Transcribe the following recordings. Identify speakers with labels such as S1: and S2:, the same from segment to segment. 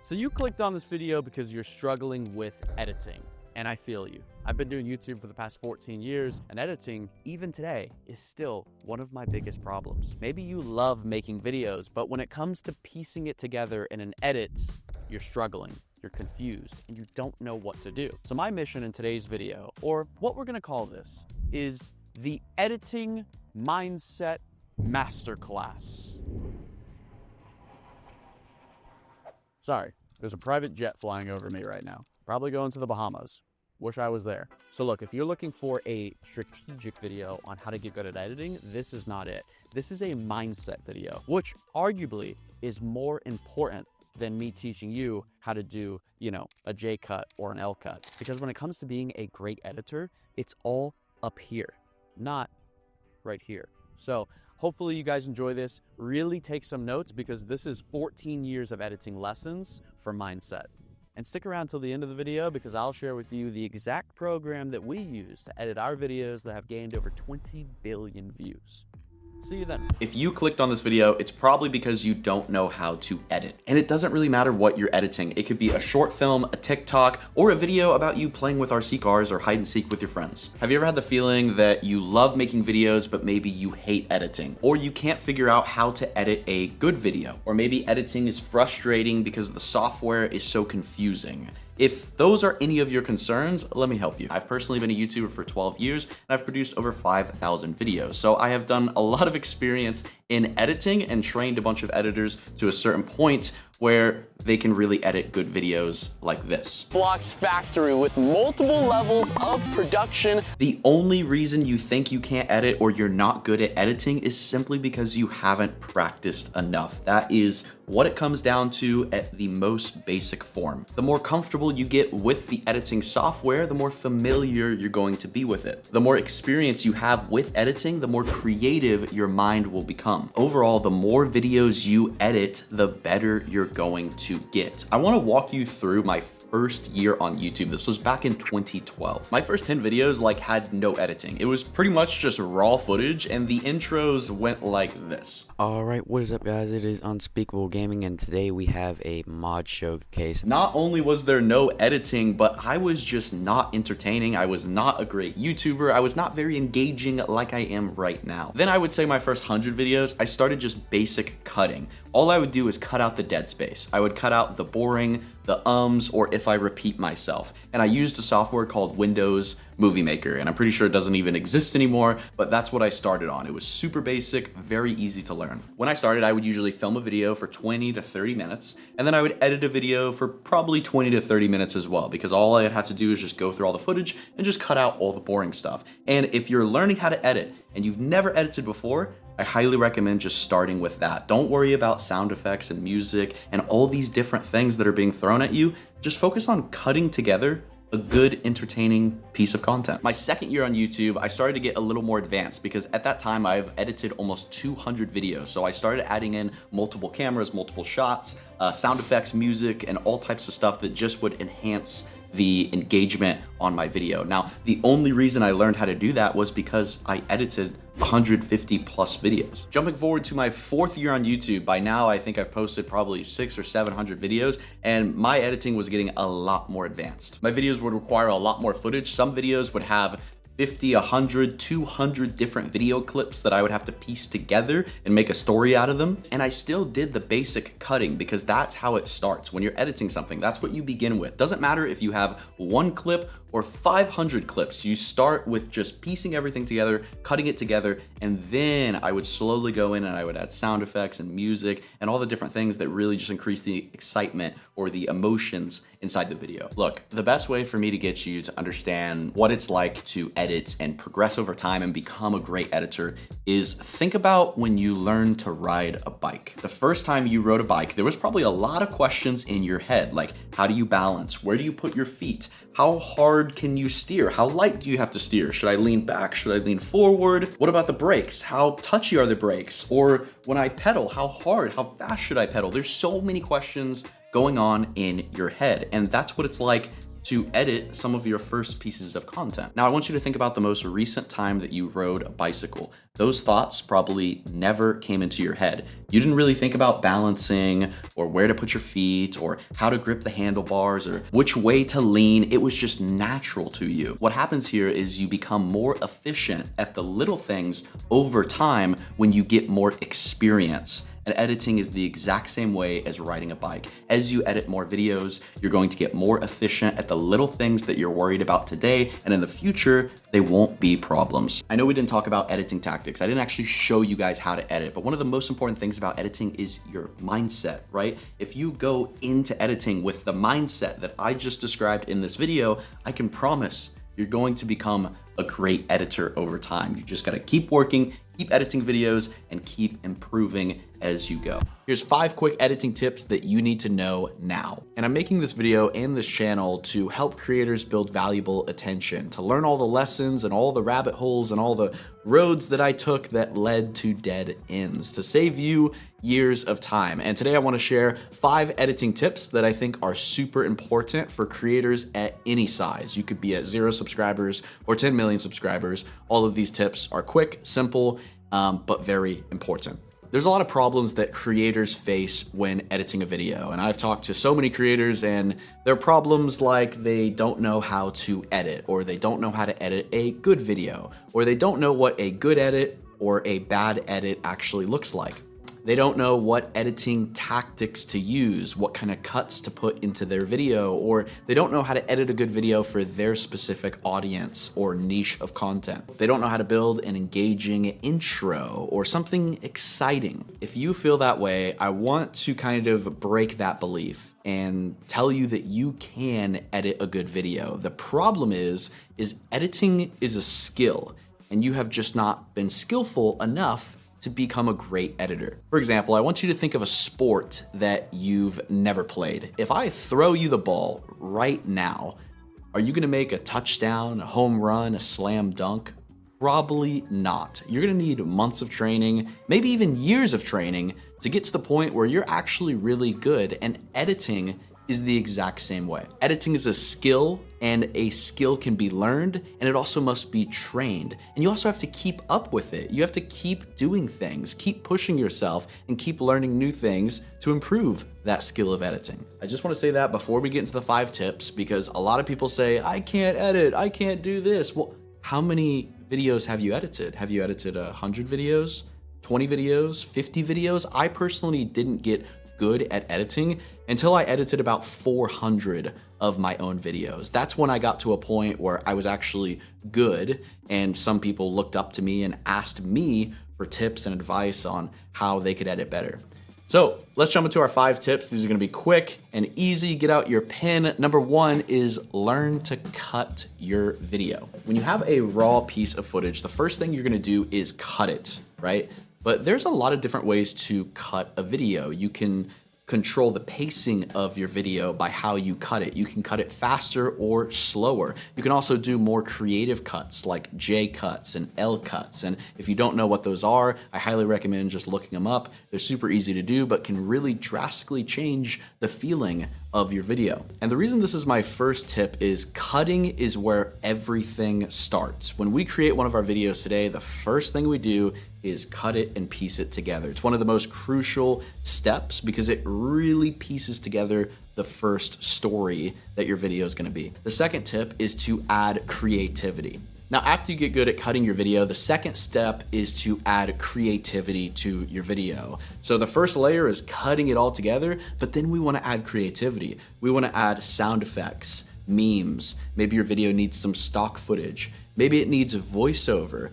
S1: So you clicked on this video because you're struggling with editing, and I feel you. I've been doing YouTube for the past 14 years, and editing, even today, is still one of my biggest problems. Maybe you love making videos, but when it comes to piecing it together in an edit, you're struggling, you're confused, and you don't know what to do. So my mission in today's video, or what we're gonna call this, is the Editing Mindset Masterclass. Sorry, there's a private jet flying over me right now. Probably going to the Bahamas. Wish I was there. So look, if you're looking for a strategic video on how to get good at editing, this is not it. This is a mindset video, which arguably is more important than me teaching you how to do, a J cut or an L cut. Because when it comes to being a great editor, it's all up here, not right here. So hopefully you guys enjoy this. Really take some notes because this is 14 years of editing lessons for mindset. And stick around till the end of the video because I'll share with you the exact program that we use to edit our videos that have gained over 20 billion views. See you then. If you clicked on this video, it's probably because you don't know how to edit. And it doesn't really matter what you're editing. It could be a short film, a TikTok, or a video about you playing with RC cars or hide and seek with your friends. Have you ever had the feeling that you love making videos, but maybe you hate editing? Or you can't figure out how to edit a good video? Or maybe editing is frustrating because the software is so confusing? If those are any of your concerns, let me help you. I've personally been a YouTuber for 12 years and I've produced over 5,000 videos. So I have done a lot of experience in editing and trained a bunch of editors to a certain point where they can really edit good videos like this.
S2: Blocks factory with multiple levels of production.
S1: The only reason you think you can't edit or you're not good at editing is simply because you haven't practiced enough. That is what it comes down to at the most basic form. The more comfortable you get with the editing software, the more familiar you're going to be with it. The more experience you have with editing, the more creative your mind will become. Overall, the more videos you edit, the better you're going to get. I want to walk you through my first year on YouTube. This was back in 2012. My first 10 videos had no editing. It was pretty much just raw footage and the intros went like this.
S3: Alright, what is up guys? It is Unspeakable Gaming and today we have a mod showcase.
S1: Not only was there no editing, but I was just not entertaining. I was not a great YouTuber. I was not very engaging like I am right now. Then I would say my first 100 videos, I started just basic cutting. All I would do is cut out the dead space. I would cut out the boring, the ums, or if I repeat myself. And I used a software called Windows Movie Maker, and I'm pretty sure it doesn't even exist anymore, but that's what I started on. It was super basic, very easy to learn. When I started, I would usually film a video for 20 to 30 minutes, and then I would edit a video for probably 20 to 30 minutes as well, because all I'd have to do is just go through all the footage and just cut out all the boring stuff. And if you're learning how to edit and you've never edited before, I highly recommend just starting with that. Don't worry about sound effects and music and all these different things that are being thrown at you. Just focus on cutting together a good, entertaining piece of content. My second year on YouTube, I started to get a little more advanced because at that time I've edited almost 200 videos. So I started adding in multiple cameras, multiple shots, sound effects, music, and all types of stuff that just would enhance the engagement on my video. Now, the only reason I learned how to do that was because I edited 150 plus videos. Jumping forward to my fourth year on YouTube, by now I think I've posted probably 600 or 700 videos and my editing was getting a lot more advanced. My videos would require a lot more footage. Some videos would have 50, 100, 200 different video clips that I would have to piece together and make a story out of them. And I still did the basic cutting because that's how it starts. When you're editing something, that's what you begin with. Doesn't matter if you have one clip or 500 clips. You start with just piecing everything together, cutting it together, and then I would slowly go in and I would add sound effects and music and all the different things that really just increase the excitement or the emotions inside the video. Look, the best way for me to get you to understand what it's like to edit and progress over time and become a great editor is think about when you learn to ride a bike. The first time you rode a bike, there was probably a lot of questions in your head, like how do you balance? Where do you put your feet? How hard can you steer? How light do you have to steer? Should I lean back? Should I lean forward? What about the brakes? How touchy are the brakes? Or when I pedal, how hard, how fast should I pedal? There's so many questions going on in your head, and that's what it's like to edit some of your first pieces of content. Now, I want you to think about the most recent time that you rode a bicycle. those thoughts probably never came into your head. You didn't really think about balancing or where to put your feet or how to grip the handlebars or which way to lean. It was just natural to you. What happens here is you become more efficient at the little things over time when you get more experience. And editing is the exact same way as riding a bike. As you edit more videos, you're going to get more efficient at the little things that you're worried about today, and in the future, they won't be problems. I know we didn't talk about editing tactics. I didn't actually show you guys how to edit, but one of the most important things about editing is your mindset, right? If you go into editing with the mindset that I just described in this video, I can promise you're going to become a great editor over time. You just gotta keep working, keep editing videos, and keep improving as you go. Here's 5 quick editing tips that you need to know now. And I'm making this video and this channel to help creators build valuable attention, to learn all the lessons and all the rabbit holes and all the roads that I took that led to dead ends, to save you years of time. And today I wanna share 5 editing tips that I think are super important for creators at any size. You could be at 0 subscribers or 10 million subscribers. All of these tips are quick, simple, but very important. There's a lot of problems that creators face when editing a video, and I've talked to so many creators, and there are problems like they don't know how to edit, or they don't know how to edit a good video, or they don't know what a good edit or a bad edit actually looks like. They don't know what editing tactics to use, what kind of cuts to put into their video, or they don't know how to edit a good video for their specific audience or niche of content. They don't know how to build an engaging intro or something exciting. If you feel that way, I want to kind of break that belief and tell you that you can edit a good video. The problem is editing is a skill, and you have just not been skillful enough to become a great editor. For example, I want you to think of a sport that you've never played. If I throw you the ball right now, are you gonna make a touchdown, a home run, a slam dunk? Probably not. You're gonna need months of training, maybe even years of training to get to the point where you're actually really good, and editing is the exact same way. Editing is a skill, and a skill can be learned, and it also must be trained. And you also have to keep up with it. You have to keep doing things, keep pushing yourself, and keep learning new things to improve that skill of editing. I just wanna say that before we get into the 5 tips, because a lot of people say, I can't edit, I can't do this. Well, how many videos have you edited? Have you edited 100 videos, 20 videos, 50 videos? I personally didn't get good at editing until I edited about 400 of my own videos. That's when I got to a point where I was actually good, and some people looked up to me and asked me for tips and advice on how they could edit better. So let's jump into our 5 tips. These are gonna be quick and easy. Get out your pen. Number 1 is learn to cut your video. When you have a raw piece of footage, the first thing you're gonna do is cut it, right? But there's a lot of different ways to cut a video. You can control the pacing of your video by how you cut it. You can cut it faster or slower. You can also do more creative cuts like J cuts and L cuts. And if you don't know what those are, I highly recommend just looking them up. They're super easy to do, but can really drastically change the feeling of your video. And the reason this is my first tip is cutting is where everything starts. When we create one of our videos today, the first thing we do is cut it and piece it together. It's one of the most crucial steps because it really pieces together the first story that your video is gonna be. The second tip is to add creativity. Now, after you get good at cutting your video, the second step is to add creativity to your video. So the first layer is cutting it all together, but then we wanna add creativity. We wanna add sound effects, memes. Maybe your video needs some stock footage. Maybe it needs a voiceover.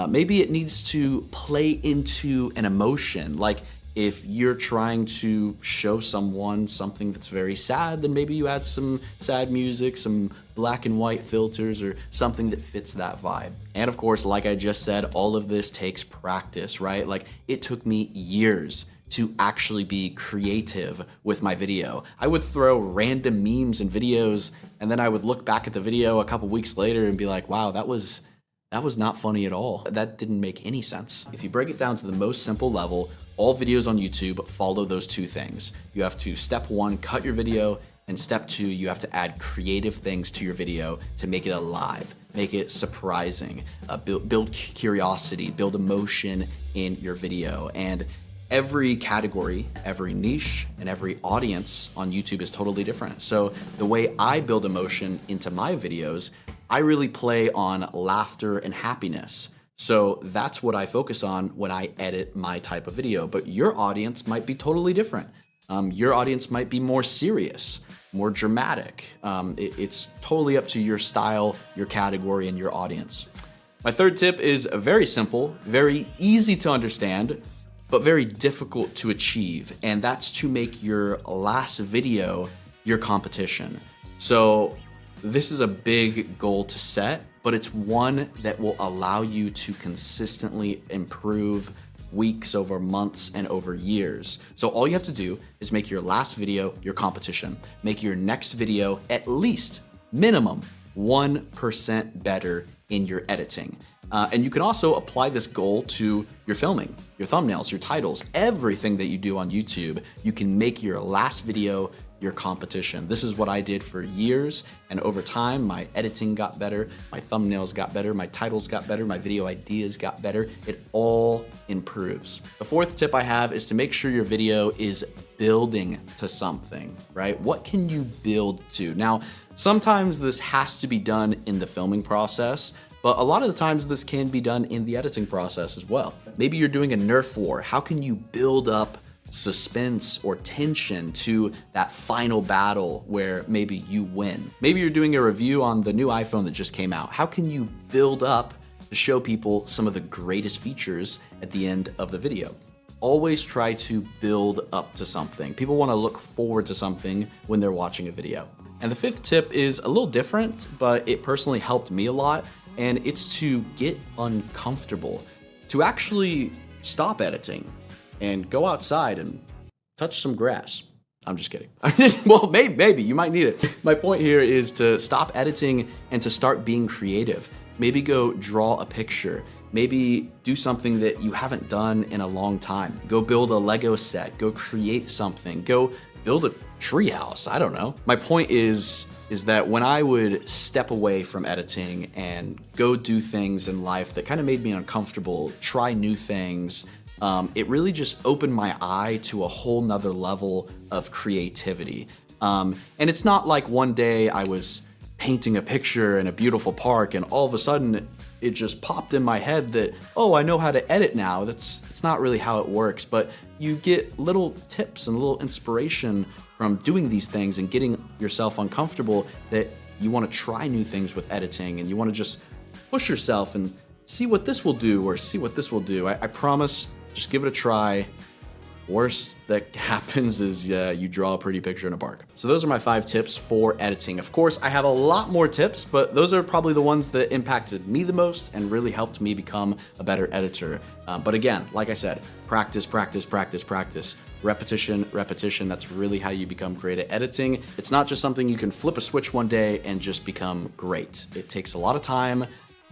S1: Maybe it needs to play into an emotion. Like if you're trying to show someone something that's very sad, then maybe you add some sad music, some black and white filters, or something that fits that vibe. And of course, like I just said, all of this takes practice, right? Like it took me years to actually be creative with my video. I would throw random memes and videos, and then I would look back at the video a couple weeks later and be like, wow, that was not funny at all. That didn't make any sense. If you break it down to the most simple level, all videos on YouTube follow those 2 things. You have to, step 1, cut your video, and step 2, you have to add creative things to your video to make it alive, make it surprising, build curiosity, build emotion in your video. And every category, every niche, and every audience on YouTube is totally different. So the way I build emotion into my videos, I really play on laughter and happiness. So that's what I focus on when I edit my type of video. But your audience might be totally different. Your audience might be more serious, more dramatic. It's totally up to your style, your category, and your audience. My third tip is very simple, very easy to understand, but very difficult to achieve. And that's to make your last video your competition. So this is a big goal to set, but it's one that will allow you to consistently improve weeks over months and over years. So all you have to do is make your last video your competition. Make your next video at least minimum 1% better in your editing. And you can also apply this goal to your filming, your thumbnails, your titles, everything that you do on YouTube. You can make your last video your competition. This is what I did for years, and over time my editing got better, my thumbnails got better, my titles got better, my video ideas got better. It all improves. The fourth tip I have is to make sure your video is building to something, right? What can you build to? Now, sometimes this has to be done in the filming process, but a lot of the times this can be done in the editing process as well. Maybe you're doing a Nerf war. How can you build up suspense or tension to that final battle where maybe you win? Maybe you're doing a review on the new iPhone that just came out. How can you build up to show people some of the greatest features at the end of the video? Always try to build up to something. People want to look forward to something when they're watching a video. And the fifth tip is a little different, but it personally helped me a lot, and it's to get uncomfortable, to actually stop editing and go outside and touch some grass. I'm just kidding. Well, maybe you might need it. My point here is to stop editing and to start being creative. Maybe go draw a picture. Maybe do something that you haven't done in a long time. Go build a Lego set. Go create something. Go build a treehouse. I don't know. My point is that when I would step away from editing and go do things in life that kind of made me uncomfortable, try new things, it really just opened my eye to a whole nother level of creativity. And it's not like one day I was painting a picture in a beautiful park and all of a sudden it just popped in my head that, oh, I know how to edit now. It's not really how it works, but you get little tips and little inspiration from doing these things and getting yourself uncomfortable, that you want to try new things with editing and you want to just push yourself and see what this will do or see what this will do. I promise, just give it a try. Worst that happens is you draw a pretty picture in a park. So those are my 5 tips for editing. Of course, I have a lot more tips, but those are probably the ones that impacted me the most and really helped me become a better editor. But again, like I said, practice, practice, practice, practice. Repetition, repetition. That's really how you become great at editing. It's not just something you can flip a switch one day and just become great. It takes a lot of time,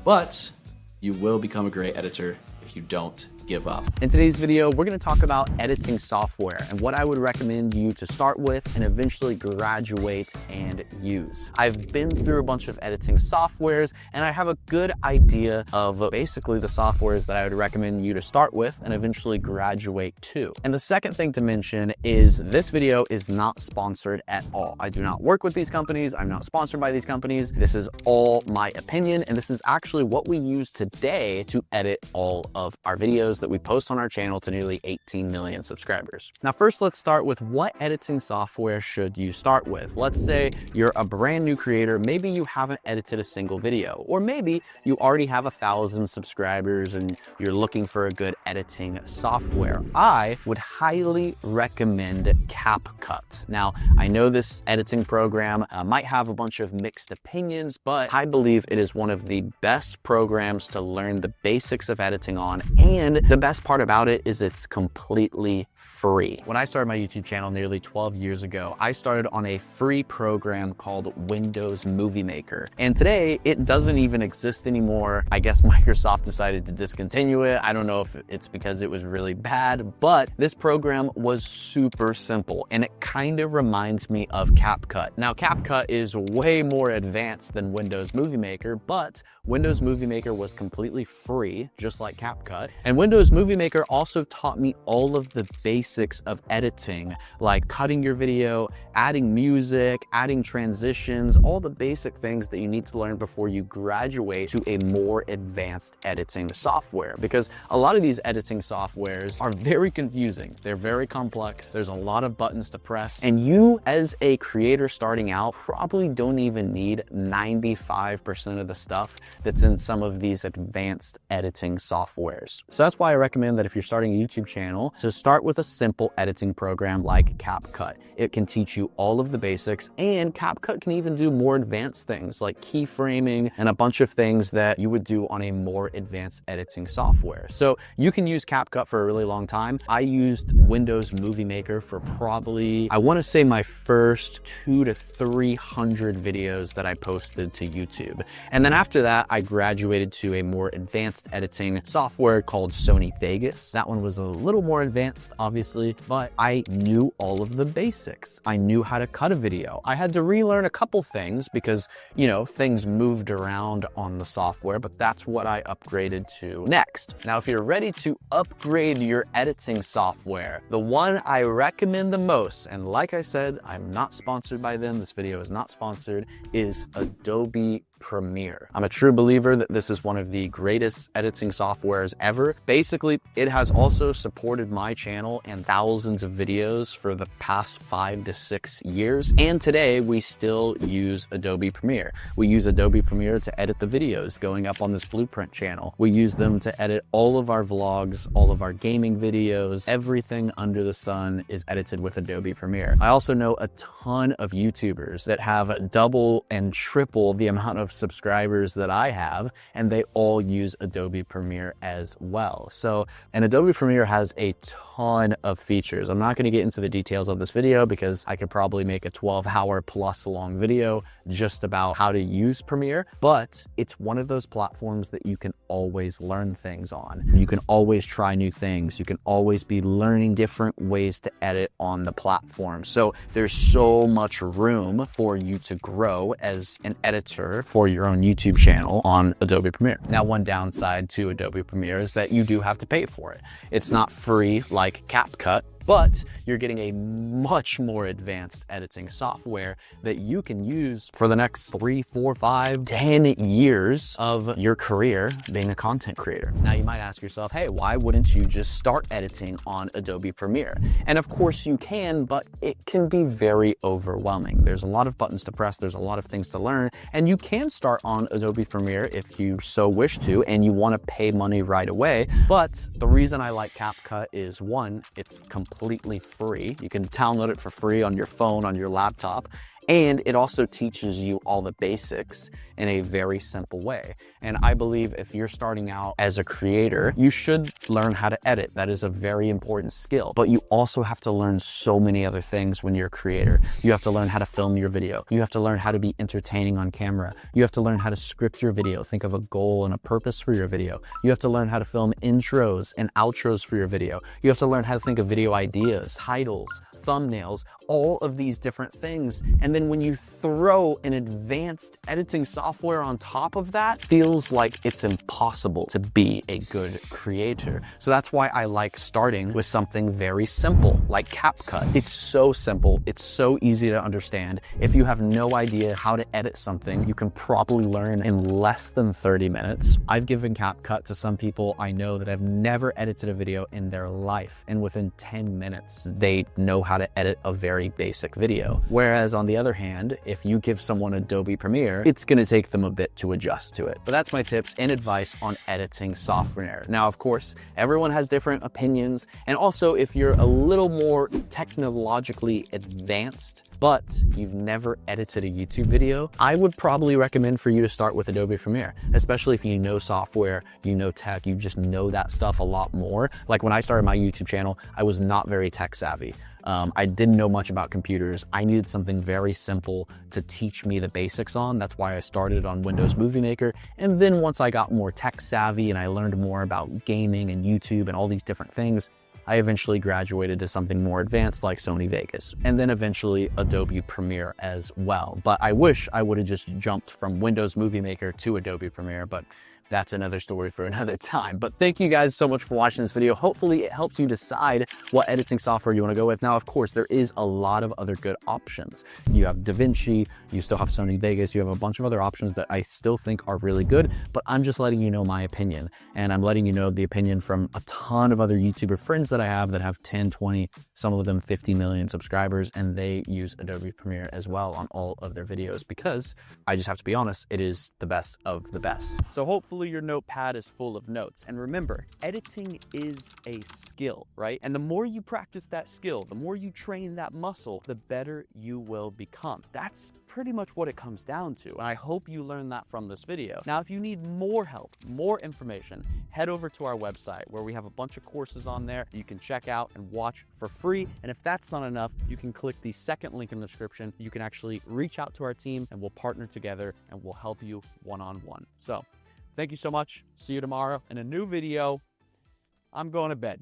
S1: but you will become a great editor if you don't give up.
S2: In today's video, we're going to talk about editing software and what I would recommend you to start with and eventually graduate and use. I've been through a bunch of editing softwares and I have a good idea of basically the softwares that I would recommend you to start with and eventually graduate to. And the second thing to mention is this video is not sponsored at all. I do not work with these companies. I'm not sponsored by these companies. This is all my opinion, and this is actually what we use today to edit all of our videos that we post on our channel to nearly 18 million subscribers. Now, first, let's start with what editing software should you start with? Let's say you're a brand new creator. Maybe you haven't edited a single video, or maybe you already have 1,000 subscribers and you're looking for a good editing software. I would highly recommend CapCut. Now, I know this editing program might have a bunch of mixed opinions, but I believe it is one of the best programs to learn the basics of editing on. And the best part about it is it's completely free. When I started my YouTube channel nearly 12 years ago, I started on a free program called Windows Movie Maker. And today it doesn't even exist anymore. I guess Microsoft decided to discontinue it. I don't know if it's because it was really bad, but this program was super simple and it kind of reminds me of CapCut. Now, CapCut is way more advanced than Windows Movie Maker, but Windows Movie Maker was completely free, just like CapCut. And Windows Movie Maker also taught me all of the basics of editing, like cutting your video, adding music, adding transitions, all the basic things that you need to learn before you graduate to a more advanced editing software. Because a lot of these editing softwares are very confusing. They're very complex. There's a lot of buttons to press. And you, as a creator starting out, probably don't even need 95% of the stuff that's in some of these advanced editing softwares. So that's why I recommend that if you're starting a YouTube channel, to start with a simple editing program like CapCut. It can teach you all of the basics, and CapCut can even do more advanced things like keyframing and a bunch of things that you would do on a more advanced editing software. So you can use CapCut for a really long time. I used Windows Movie Maker for probably, I want to say, my first 200 to 300 videos that I posted to YouTube. And then after that, I graduated to a more advanced editing software called Sony Vegas. That one was a little more advanced, obviously, but I knew all of the basics. I knew how to cut a video. I had to relearn a couple things because, you know, things moved around on the software, but that's what I upgraded to next. Now, if you're ready to upgrade your editing software, the one I recommend the most, and like I said, I'm not sponsored by them, this video is not sponsored, is Adobe Premiere. I'm a true believer that this is one of the greatest editing softwares ever. Basically, it has also supported my channel and thousands of videos for the past 5 to 6 years. And today we still use Adobe Premiere. We use Adobe Premiere to edit the videos going up on this Bluprint channel. We use them to edit all of our vlogs, all of our gaming videos. Everything under the sun is edited with Adobe Premiere. I also know a ton of YouTubers that have double and triple the amount of subscribers that I have, and they all use Adobe Premiere as well. So, and Adobe Premiere has a ton of features. I'm not going to get into the details of this video because I could probably make a 12-hour plus long video just about how to use Premiere, but it's one of those platforms that you can always learn things on. You can always try new things. You can always be learning different ways to edit on the platform. So there's so much room for you to grow as an editor for your own YouTube channel on Adobe Premiere. Now, one downside to Adobe Premiere is that you do have to pay for it. It's not free like CapCut, but you're getting a much more advanced editing software that you can use for the next 3, 4, 5, 10 years of your career being a content creator. Now, you might ask yourself, hey, why wouldn't you just start editing on Adobe Premiere? And of course you can, but it can be very overwhelming. There's a lot of buttons to press, there's a lot of things to learn, and you can start on Adobe Premiere if you so wish to, and you want to pay money right away. But the reason I like CapCut is, one, it's completely free. You can download it for free on your phone, on your laptop. And it also teaches you all the basics in a very simple way. And I believe if you're starting out as a creator, you should learn how to edit. That is a very important skill. But you also have to learn so many other things when you're a creator. You have to learn how to film your video. You have to learn how to be entertaining on camera. You have to learn how to script your video. Think of a goal and a purpose for your video. You have to learn how to film intros and outros for your video. You have to learn how to think of video ideas, titles, thumbnails, all of these different things. And then when you throw an advanced editing software on top of that, feels like it's impossible to be a good creator. So that's why I like starting with something very simple like CapCut. It's so simple. It's so easy to understand. If you have no idea how to edit something, you can probably learn in less than 30 minutes. I've given CapCut to some people I know that have never edited a video in their life, and within 10 minutes, they know how to edit a very basic video. Whereas on the other hand, if you give someone Adobe Premiere, it's gonna take them a bit to adjust to it. But that's my tips and advice on editing software. Now, of course, everyone has different opinions. And also, if you're a little more technologically advanced, but you've never edited a YouTube video, I would probably recommend for you to start with Adobe Premiere, especially if you know software, you know tech, you just know that stuff a lot more. Like when I started my YouTube channel, I was not very tech savvy. I didn't know much about computers. I needed something very simple to teach me the basics on. That's why I started on Windows Movie Maker. And then once I got more tech savvy and I learned more about gaming and YouTube and all these different things, I eventually graduated to something more advanced like Sony Vegas, and then eventually Adobe Premiere as well. But I wish I would have just jumped from Windows Movie Maker to Adobe Premiere, but that's another story for another time. But thank you guys so much for watching this video. Hopefully it helps you decide what editing software you want to go with. Now, of course, there is a lot of other good options. You have DaVinci, you still have Sony Vegas, you have a bunch of other options that I still think are really good, but I'm just letting you know my opinion. And I'm letting you know the opinion from a ton of other YouTuber friends that I have that have 10, 20, some of them 50 million subscribers, and they use Adobe Premiere as well on all of their videos because I just have to be honest, it is the best of the best. So hopefully your notepad is full of notes. And remember, editing is a skill, right? And the more you practice that skill, the more you train that muscle, the better you will become. That's pretty much what it comes down to. And I hope you learned that from this video. Now, if you need more help, more information, head over to our website where we have a bunch of courses on there you can check out and watch for free. And if that's not enough, you can click the second link in the description. You can actually reach out to our team and we'll partner together and we'll help you one-on-one. So thank you so much. See you tomorrow in a new video. I'm going to bed.